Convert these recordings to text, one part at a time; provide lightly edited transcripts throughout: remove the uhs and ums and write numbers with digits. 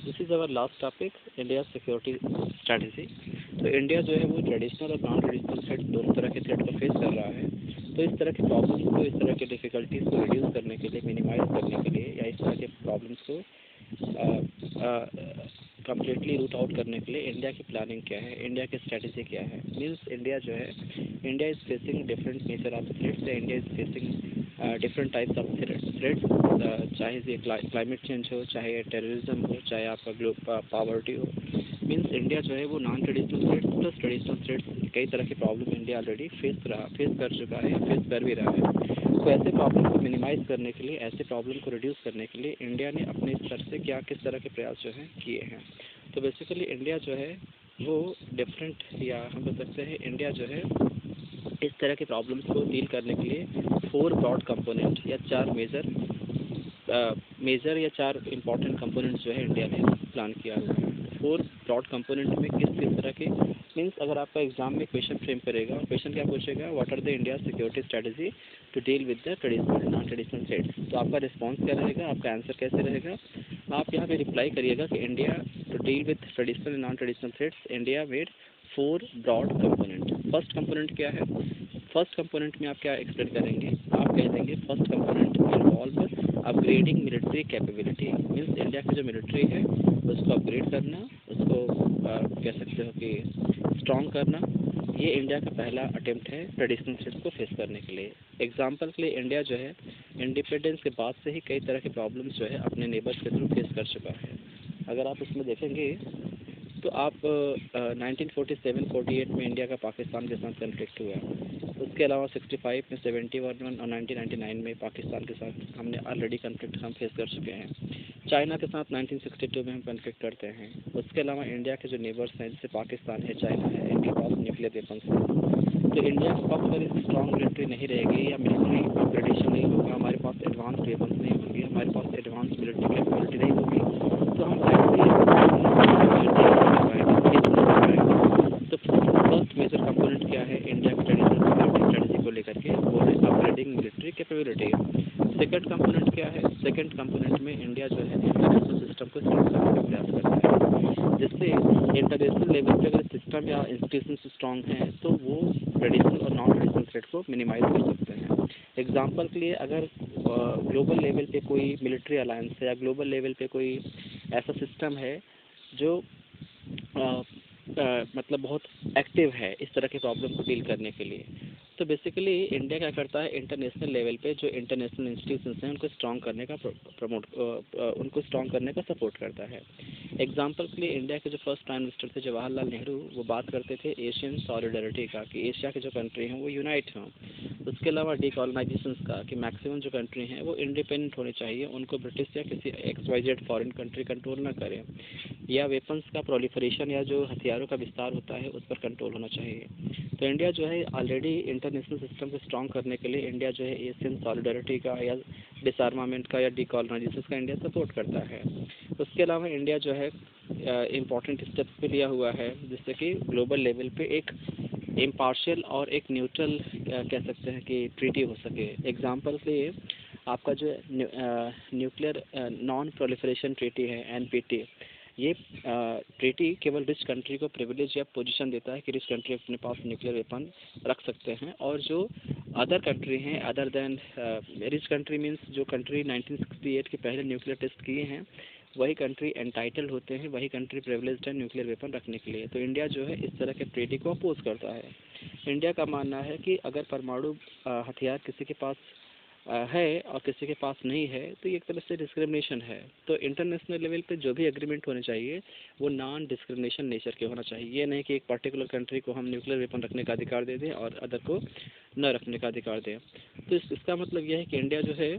This is our last topic, India security strategy. तो India जो है वो ट्रेडिशनल और नॉन ट्रेडिशनल थ्रेट दोनों तरह के थ्रेट को फेस कर रहा है। तो इस तरह के प्रॉब्लम्स को, इस तरह के डिफ़िकल्टीज़ को रिड्यूस करने के लिए, मिनिमाइज़ करने के लिए, या इस तरह के प्रॉब्लम्स को कम्प्लीटली रूट आउट करने के लिए इंडिया की प्लानिंग क्या है, इंडिया की स्ट्रैटेजी क्या है। मीन्स इंडिया जो है, India is facing different nature of threats, या India is facing different types of threats, चाहे ये क्लाइमेट चेंज हो, चाहे टेररिज्म हो, चाहे आपका पावर्टी हो। मीन्स इंडिया जो है वो non traditional threats plus traditional threats, कई तरह के प्रॉब्लम इंडिया ऑलरेडी फेस कर चुका है या फेस कर भी रहा है। तो ऐसे प्रॉब्लम को मिनिमाइज़ करने के लिए, ऐसे प्रॉब्लम को रिड्यूस करने के लिए इंडिया ने अपने स्तर से किस तरह के प्रयास जो हैं किए हैं। तो बेसिकली इंडिया जो है वो डिफरेंट, या हम बोल सकते हैं इंडिया जो है इस तरह के प्रॉब्लम्स को डील करने के लिए 4 ब्रॉड कंपोनेंट या 4 मेजर या 4 इम्पॉर्टेंट कंपोनेंट्स जो है इंडिया ने प्लान किया हुआ है। 4 ब्रॉड कंपोनेंट में किस किस तरह के, मीन्स अगर आपका एग्जाम में क्वेश्चन फ्रेम करेगा, क्वेश्चन क्या पूछेगा, what are the India security strategy to deal with the traditional non traditional threats. तो आपका रिस्पॉन्स क्या रहेगा, आपका आंसर कैसे रहेगा, आप यहाँ पे रिप्लाई करिएगा कि India to deal with traditional non traditional threats, India made 4 broad component. First component क्या है, फर्स्ट कंपोनेंट में आप क्या एक्सप्लेन करेंगे, आप कह देंगे first component involve upgrading military capability. Means India की जो मिलिट्री है उसको अपग्रेड करना, उसको कह सकते हो कि स्ट्रॉन्ग करना। ये इंडिया का पहला अटेम्प्ट है ट्रेडिशनल थ्रेट्स को फेस करने के लिए। एग्जांपल के लिए इंडिया जो है इंडिपेंडेंस के बाद से ही कई तरह के प्रॉब्लम्स जो है अपने नेबर्स के थ्रू फेस कर चुका है। अगर आप इसमें देखेंगे तो आप 1947-48 में इंडिया का पाकिस्तान के साथ कन्फ्लिक्ट हुआ, उसके अलावा 65 में, 71 और 1999 में पाकिस्तान के साथ हमने ऑलरेडी कन्फ्लिक्ट हम फेस कर चुके हैं। चाइना के साथ 1962 में हम कन्फ्लिक्ट करते हैं। उसके अलावा इंडिया के जो नेबर्स हैं, जैसे पाकिस्तान है, चाइना है, इनके पास न्यूक्लियर वेपन्स हैं। तो इंडिया के पास अगर इतनी स्ट्रॉन्ग मिलिट्री नहीं रहेगी या मिलिट्री अपग्रेडेशन नहीं होगा, हमारे पास एडवांस वेपन्स नहीं होंगे, हमारे पास एडवांस मिलिट्री कैपेबिलिटी नहीं होगी, तो हम तो फर्स्ट मेजर कंपोनेंट क्या है इंडिया की ट्रेडिशनल सिक्योरिटी स्ट्रेटजी को लेकर के, वो है upgrading military capability. Second component क्या है, सेकंड कंपोनेंट में इंडिया जो है इंटरनेशनल सिस्टम को स्ट्रॉन्ग करने का प्रयास करता है, जिससे इंटरनेशनल लेवल पे अगर सिस्टम या इंस्टीट्यूशन स्ट्रॉन्ग हैं तो वो ट्रेडिशनल और नॉन ट्रेडिशनल थ्रेट को मिनिमाइज कर सकते हैं। एग्जाम्पल के लिए अगर ग्लोबल लेवल पे कोई मिलिट्री अलायंस है या ग्लोबल लेवल पे कोई ऐसा सिस्टम है जो मतलब बहुत एक्टिव है इस तरह के प्रॉब्लम को डील करने के लिए, तो बेसिकली इंडिया क्या करता है, इंटरनेशनल लेवल पे जो इंटरनेशनल इंस्टीट्यूशंस हैं उनको स्ट्रॉन्ग करने का उनको स्ट्रॉन्ग करने का सपोर्ट करता है। एग्जांपल के लिए इंडिया के जो फर्स्ट प्राइम मिनिस्टर थे जवाहरलाल नेहरू, वो बात करते थे एशियन सॉलिडरिटी का, कि एशिया के जो कंट्री हैं वो यूनाइट हों। उसके अलावा डीकॉलोनाइजेशन का, कि मैक्सिमम जो कंट्री हैं वो इंडिपेंडेंट होनी चाहिए, उनको ब्रिटिश या किसी XYZ फॉरेन कंट्री कंट्रोल ना करें, या वेपन्स का प्रोलिफरेशन या जो हथियारों का विस्तार होता है उस पर कंट्रोल होना चाहिए। तो इंडिया जो है ऑलरेडी इंटरनेशनल सिस्टम को स्ट्रॉन्ग करने के लिए इंडिया जो है एशियन सॉलिडरिटी का या डिसआर्मामेंट का या डीकॉलोनाइजेशन का इंडिया सपोर्ट करता है। उसके अलावा इंडिया जो है इम्पॉर्टेंट स्टेप्स भी लिया हुआ है, जिससे कि ग्लोबल लेवल पे एक इम्पार्शियल और एक न्यूट्रल कह सकते हैं कि ट्रीटी हो सके। एग्जांपल के लिए आपका जो न्यूक्लियर नॉन प्रोलिफरेशन ट्रीटी है NPT, ये ट्रीटी केवल रिच कंट्री को प्रिविलेज या पोजीशन देता है कि रिच कंट्री अपने पास न्यूक्लियर वेपन रख सकते हैं, और जो अदर कंट्री हैं other than rich country, means जो कंट्री 1968 के पहले न्यूक्लियर टेस्ट किए हैं वही कंट्री एंटाइटल्ड होते हैं, वही कंट्री प्रिविलेज्ड है न्यूक्लियर वेपन रखने के लिए। तो इंडिया जो है इस तरह के ट्रीटी को अपोज करता है। इंडिया का मानना है कि अगर परमाणु हथियार किसी के पास है और किसी के पास नहीं है तो ये एक तरह से डिस्क्रिमिनेशन है। तो इंटरनेशनल लेवल पे जो भी एग्रीमेंट होने चाहिए वो नॉन डिस्क्रिमिनेशन नेचर के होना चाहिए। ये नहीं कि एक पर्टिकुलर कंट्री को हम न्यूक्लियर वेपन रखने का अधिकार दे दें और अदर को न रखने का अधिकार दें। तो इसका मतलब यह है कि इंडिया जो है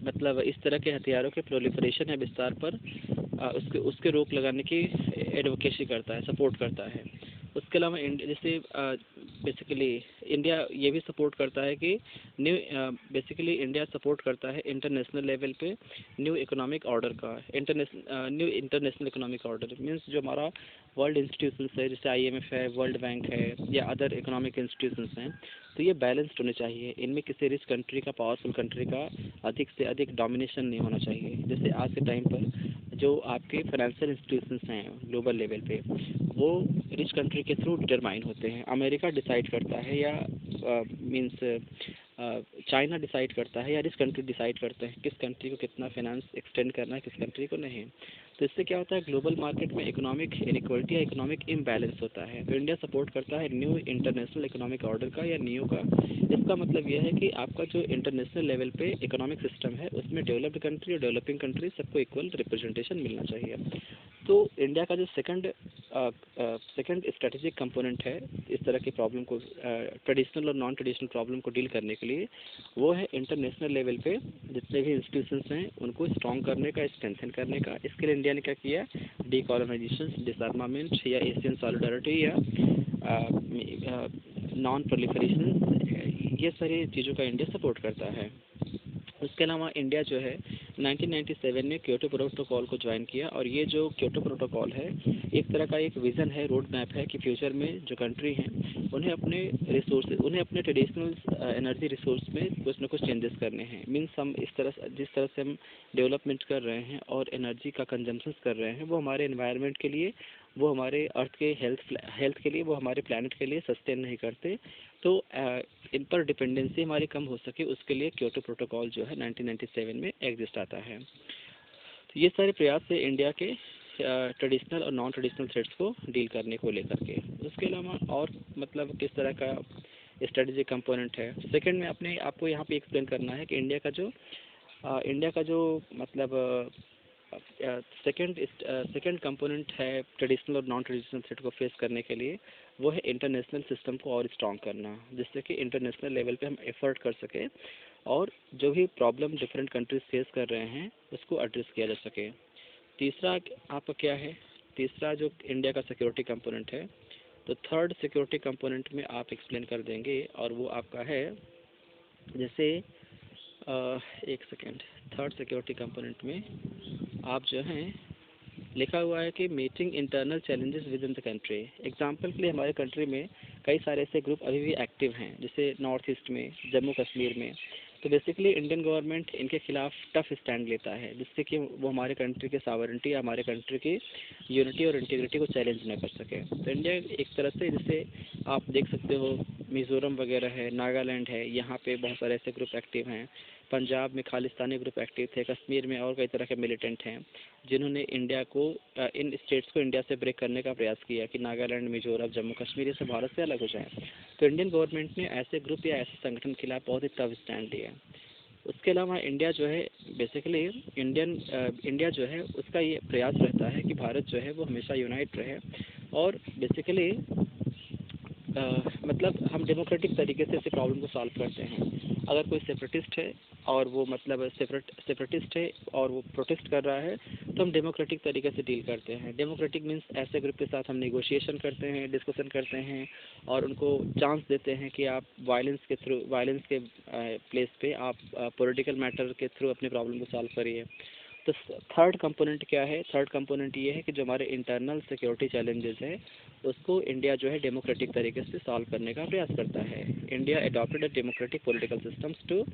मतलब इस तरह के हथियारों के प्रोलिफरेशन या विस्तार पर उसके रोक लगाने की एडवोकेसी करता है, सपोर्ट करता है। उसके अलावा जैसे बेसिकली इंडिया ये भी सपोर्ट करता है कि बेसिकली इंडिया सपोर्ट करता है इंटरनेशनल लेवल पे न्यू इकोनॉमिक ऑर्डर का, new international economic order means जो हमारा वर्ल्ड इंस्टीट्यूशंस है, जैसे IMF है, वर्ल्ड बैंक है या अदर इकोनॉमिक इंस्टीट्यूशंस हैं, तो ये बैलेंस्ड होने चाहिए। इनमें किसी रिच कंट्री का, पावरफुल कंट्री का अधिक से अधिक डोमिनेशन नहीं होना चाहिए। जैसे आज के टाइम पर जो आपके फाइनेंशियल इंस्टीट्यूशंस हैं ग्लोबल लेवल पे, वो रिच कंट्री के थ्रू डिटरमाइन होते हैं। अमेरिका डिसाइड करता है या मींस चाइना डिसाइड करता है या रिच कंट्री डिसाइड करते हैं किस कंट्री को कितना फाइनेंस एक्सटेंड करना है, किस कंट्री को नहीं। तो इससे क्या होता है, ग्लोबल मार्केट में इकोनॉमिक इनइक्वालिटी या इकोनॉमिक इम्बैलेंस होता है। तो इंडिया सपोर्ट करता है न्यू इंटरनेशनल इकोनॉमिक ऑर्डर का या न्यू का। इसका मतलब यह है कि आपका जो इंटरनेशनल लेवल पे इकोनॉमिक सिस्टम है उसमें डेवलप्ड कंट्री और डेवलपिंग कंट्री सबको इक्वल रिप्रेजेंटेशन मिलना चाहिए। तो इंडिया का जो सेकंड स्ट्रेटेजिक कंपोनेंट है इस तरह की प्रॉब्लम को, ट्रेडिशनल और नॉन ट्रेडिशनल प्रॉब्लम को डील करने के लिए, वो है इंटरनेशनल लेवल पे जितने भी इंस्टीट्यूशंस हैं उनको स्ट्रॉन्ग करने का, स्ट्रेंथन करने का। इसके लिए इंडिया ने क्या किया, डीकॉलोनाइजेशन, डिसआर्मामेंट या एशियन सॉलिडारिटी या नॉन प्रोलिफरेशन, ये सारी चीज़ों का इंडिया सपोर्ट करता है। उसके अलावा इंडिया जो है 1997 में क्योटो प्रोटोकॉल को ज्वाइन किया, और ये जो क्योटो प्रोटोकॉल है एक तरह का एक विज़न है, रोड मैप है कि फ्यूचर में जो कंट्री हैं उन्हें अपने रिसोर्सेज, उन्हें अपने ट्रेडिशनल एनर्जी रिसोर्स में कुछ ना कुछ चेंजेस करने हैं। मीन्स हम इस तरह जिस तरह से हम डेवलपमेंट कर रहे हैं और एनर्जी का कंजम्पशन कर रहे हैं वो हमारे एनवायरनमेंट के लिए, वो हमारे अर्थ के हेल्थ के लिए, वो हमारे प्लानट के लिए सस्टेन नहीं करते। तो इन पर डिपेंडेंसी हमारी कम हो सके उसके लिए क्योटो प्रोटोकॉल जो है 1997 में एग्जिस्ट आता है। तो ये सारे प्रयास है इंडिया के ट्रेडिशनल और नॉन ट्रेडिशनल थ्रेड्स को डील करने को लेकर के। उसके अलावा और मतलब किस तरह का स्ट्रेटेजिक कंपोनेंट है, सेकंड में अपने आपको यहाँ पे एक्सप्लेन करना है कि इंडिया का जो मतलब सेकंड कंपोनेंट है ट्रेडिशनल और नॉन ट्रेडिशनल थ्रेट को फेस करने के लिए, वो है इंटरनेशनल सिस्टम को और स्ट्रॉन्ग करना, जिससे कि इंटरनेशनल लेवल पे हम एफर्ट कर सकें और जो भी प्रॉब्लम डिफरेंट कंट्रीज फेस कर रहे हैं उसको एड्रेस किया जा सके। तीसरा आपका क्या है, तीसरा जो इंडिया का सिक्योरिटी कंपोनेंट है, तो थर्ड सिक्योरिटी कंपोनेंट में आप एक्सप्लेन कर देंगे, और वो आपका है जैसे एक सेकेंड, थर्ड सिक्योरिटी कंपोनेंट में आप जो हैं लिखा हुआ है कि meeting internal challenges with in the country. Example के लिए हमारे कंट्री में कई सारे ऐसे ग्रुप अभी भी एक्टिव हैं, जैसे नॉर्थ ईस्ट में, जम्मू कश्मीर में। तो बेसिकली इंडियन गवर्नमेंट इनके खिलाफ टफ स्टैंड लेता है, जिससे कि वो हमारे कंट्री के सावरेंटी या हमारे कंट्री की यूनिटी और इंटीग्रिटी को चैलेंज न कर सके। तो इंडिया एक तरह से, जैसे आप देख सकते हो मिज़ोरम वगैरह है, नागालैंड है, यहाँ पे बहुत सारे ऐसे ग्रुप एक्टिव हैं। पंजाब में खालिस्तानी ग्रुप एक्टिव थे, कश्मीर में और कई तरह के मिलिटेंट हैं जिन्होंने इंडिया को, इन स्टेट्स को इंडिया से ब्रेक करने का प्रयास किया कि नागालैंड, मिजोरम, जम्मू कश्मीर ये सब भारत से अलग हो जाएं। तो इंडियन गवर्नमेंट ने ऐसे ग्रुप या ऐसे संगठन के खिलाफ बहुत ही टफ स्टैंड लिया। उसके अलावा इंडिया जो है बेसिकली इंडिया जो है उसका ये प्रयास रहता है कि भारत जो है वो हमेशा यूनाइट रहे, और बेसिकली मतलब हम डेमोक्रेटिक तरीके से इस प्रॉब्लम को सॉल्व करते हैं। अगर कोई सेपरेटिस्ट है और वो मतलब सेपरेटिस्ट है और वो प्रोटेस्ट कर रहा है तो हम डेमोक्रेटिक तरीके से डील करते हैं। डेमोक्रेटिक मीन्स ऐसे ग्रुप के साथ हम नेगोशिएशन करते हैं, डिस्कशन करते हैं और उनको चांस देते हैं कि आप वायलेंस के प्लेस पे आप पॉलिटिकल मैटर के थ्रू अपनी प्रॉब्लम को सॉल्व करिए। तो थर्ड कंपोनेंट क्या है, थर्ड कंपोनेंट ये है कि जो हमारे इंटरनल सिक्योरिटी चैलेंजेस है उसको इंडिया जो है डेमोक्रेटिक तरीके से सॉल्व करने का प्रयास करता है। India adopted a democratic political systems to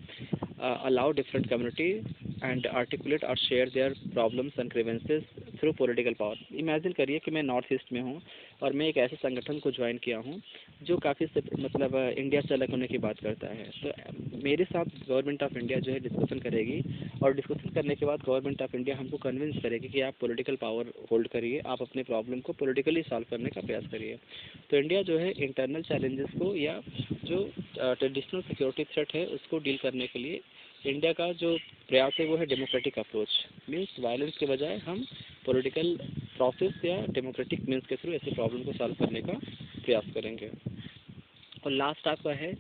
allow different community and articulate और share their problems and grievances through political power. Imagine करिए कि मैं नॉर्थ ईस्ट में हूँ और मैं एक ऐसे संगठन को ज्वाइन किया हूँ जो काफ़ी मतलब इंडिया से अलग होने की बात करता है। तो मेरे साथ गवर्नमेंट ऑफ इंडिया जो है डिस्कशन करेगी, और डिस्कशन करने के बाद गवर्नमेंट ऑफ इंडिया हमको कन्विंस करेगी कि आप पॉलिटिकल पावर होल्ड करिए, आप अपने प्रॉब्लम को पॉलिटिकली सॉल्व करने का प्रयास करिए। तो इंडिया जो है इंटरनल चैलेंजेस को या जो ट्रेडिशनल सिक्योरिटी थ्रेट है उसको डील करने के लिए इंडिया का जो प्रयास है वो है डेमोक्रेटिक अप्रोच। मीन्स वायलेंस के बजाय हम पॉलिटिकल प्रोसेस या डेमोक्रेटिक मीन्स के थ्रू ऐसे प्रॉब्लम को सॉल्व करने का प्रयास करेंगे। और लास्ट आपका है,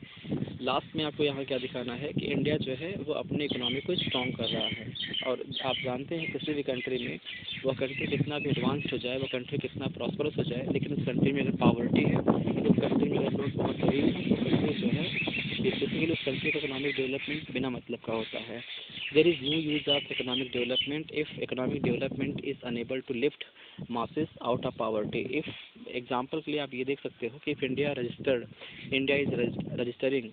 लास्ट में आपको यहाँ क्या दिखाना है कि इंडिया जो है वो अपनी इकोनॉमी को स्ट्रॉन्ग कर रहा है। और आप जानते हैं किसी भी कंट्री में वह कंट्री कितना भी एडवांस्ड हो जाए, वह कंट्री कितना प्रॉस्परस हो जाए, लेकिन उस कंट्री में अगर पॉवर्टी है, उस कंट्री में अगर लोग बहुत गरीब हैं, तो कंट्री जो है बेसिकली उस कंट्री का इकोनॉमिक डेवलपमेंट बिना मतलब का होता है। There is no use of economic development if economic development is unable to lift masses out of poverty. If example के लिए आप ये देख सकते हो कि if India is registering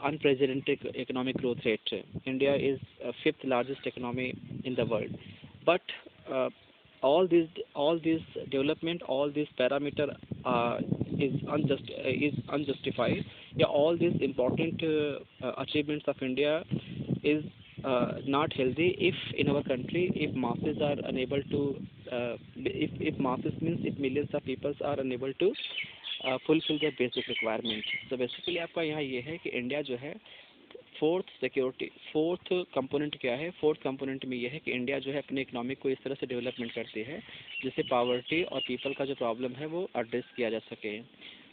unprecedented economic growth rate. India is fifth largest economy in the world, but all these development, all these parameter is unjustified. Yeah, all these important achievements of India is not healthy if in our country, if masses are unable to if masses means if millions of people are unable to fulfill their basic requirement. So basically आपका यहाँ ये है कि India जो है fourth component क्या है, fourth component में ये है कि इंडिया जो है अपने इकोनॉमिक को इस तरह से डेवलपमेंट करती है जिससे पावर्टी और पीपल का जो प्रॉब्लम है वो एड्रेस किया जा सके।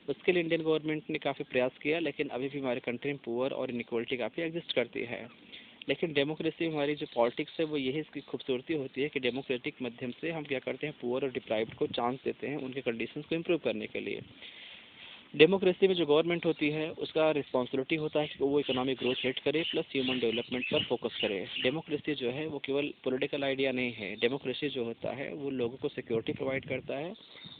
उसके लिए इंडियन गवर्नमेंट ने काफ़ी प्रयास किया, लेकिन अभी भी हमारे कंट्री में पुअर और इनइक्वालिटी काफ़ी एग्जिस्ट करती है। लेकिन डेमोक्रेसी हमारी जो पॉलिटिक्स है वो यही इसकी खूबसूरती होती है कि डेमोक्रेटिक माध्यम से हम क्या करते हैं, पुअर और डिप्राइव्ड को चांस देते हैं उनके कंडीशंस को इम्प्रूव करने के लिए। डेमोक्रेसी में जो गवर्नमेंट होती है उसका रिस्पॉन्सिबिलिटी होता है कि वो इकोनॉमिक ग्रोथ रेट करे प्लस ह्यूमन डेवलपमेंट पर फोकस करे। डेमोक्रेसी जो है वो केवल पॉलिटिकल आइडिया नहीं है, डेमोक्रेसी जो होता है वो लोगों को सिक्योरिटी प्रोवाइड करता है।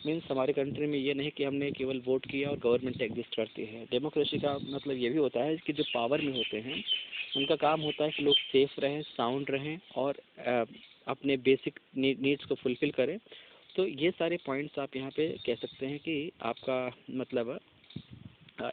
मीन्स हमारे कंट्री में ये नहीं कि हमने केवल वोट किया और गवर्नमेंट एग्जिस्ट करती है। डेमोक्रेसी का मतलब ये भी होता है कि जो पावर में होते हैं उनका काम होता है कि लोग सेफ रहें, साउंड रहें और अपने बेसिक नीड्स को फुलफ़िल करें। तो ये सारे पॉइंट्स आप यहाँ पे कह सकते हैं कि आपका मतलब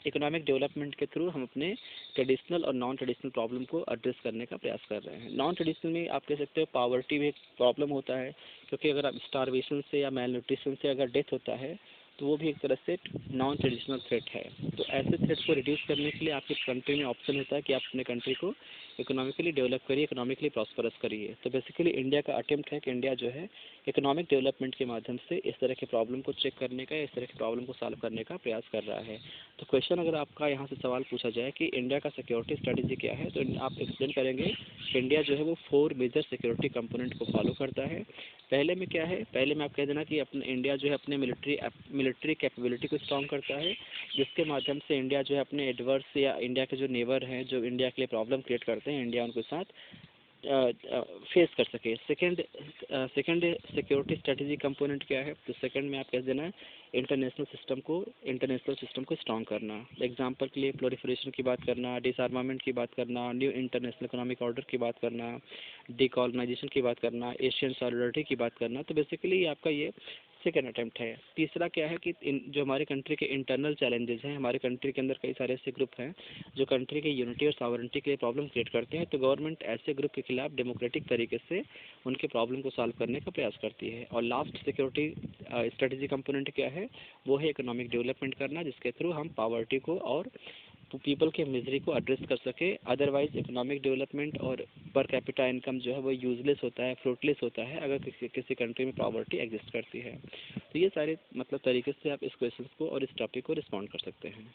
इकोनॉमिक डेवलपमेंट के थ्रू हम अपने ट्रेडिशनल और नॉन ट्रेडिशनल प्रॉब्लम को एड्रेस करने का प्रयास कर रहे हैं। नॉन ट्रेडिशनल में आप कह सकते हो पावर्टी भी एक प्रॉब्लम होता है, क्योंकि अगर आप स्टारवेशन से या मेल न्यूट्रिशन से अगर डेथ होता है तो वो भी एक तरह से नॉन ट्रेडिशनल थ्रेट है। तो ऐसे थ्रेट को रिड्यूस करने के लिए आपके कंट्री में ऑप्शन होता है कि आप अपने कंट्री को इकोनॉमिकली डेवलप करिए, इकोनॉमिकली प्रॉस्परस करिए। तो बेसिकली इंडिया का अटेम्प्ट है कि इंडिया जो है इकोनॉमिक डेवलपमेंट के माध्यम से इस तरह के प्रॉब्लम को चेक करने का, इस तरह के प्रॉब्लम को सॉल्व करने का प्रयास कर रहा है। तो क्वेश्चन अगर आपका यहाँ से सवाल पूछा जाए कि इंडिया का सिक्योरिटी स्ट्रेटजी क्या है, तो आप एक्सप्लेन करेंगे कि इंडिया जो है वो 4 मेजर सिक्योरिटी कंपोनेंट को फॉलो करता है। पहले में क्या है, पहले में आप कह देना कि अपने इंडिया जो है अपने मिलिट्री कैपेबिलिटी को स्ट्रॉन्ग करता है, जिसके माध्यम से इंडिया जो है अपने एडवर्स या इंडिया के जो नेबर हैं जो इंडिया के लिए प्रॉब्लम क्रिएट करते हैं, इंडिया उनके साथ फेस कर सके। सेकंड सिक्योरिटी स्ट्रेटजी कंपोनेंट क्या है, तो सेकंड में आप कह देना इंटरनेशनल सिस्टम को स्ट्रॉन्ग करना। एग्जांपल के लिए प्रोलिफरेशन की बात करना, डिसआर्मामेंट की बात करना, न्यू इंटरनेशनल इकोनॉमिक ऑर्डर की बात करना, डीकॉलोनाइजेशन की बात करना, एशियन सॉलिडरिटी की बात करना। तो बेसिकली आपका ये सेकेंड अटेम्प्ट है। तीसरा क्या है कि जो हमारे कंट्री के इंटरनल चैलेंजेस हैं, हमारे कंट्री के अंदर कई सारे ऐसे ग्रुप हैं जो कंट्री के यूनिटी और सॉवरेनिटी के लिए प्रॉब्लम क्रिएट करते हैं, तो गवर्नमेंट ऐसे ग्रुप के खिलाफ डेमोक्रेटिक तरीके से उनके प्रॉब्लम को सॉल्व करने का प्रयास करती है। और लास्ट सिक्योरिटी स्ट्रेटजी कंपोनेंट क्या है, वो है इकोनॉमिक डेवलपमेंट करना, जिसके थ्रू हम पावर्टी को और पीपल के मिजरी को एड्रेस कर सके। अदरवाइज इकोनॉमिक डेवलपमेंट और पर कैपिटा इनकम जो है वो यूजलेस होता है, फ्रूटलेस होता है अगर किसी कंट्री में पॉवर्टी एग्जिस्ट करती है। तो ये सारे मतलब तरीके से आप इस क्वेश्चन को और इस टॉपिक को रिस्पॉन्ड कर सकते हैं।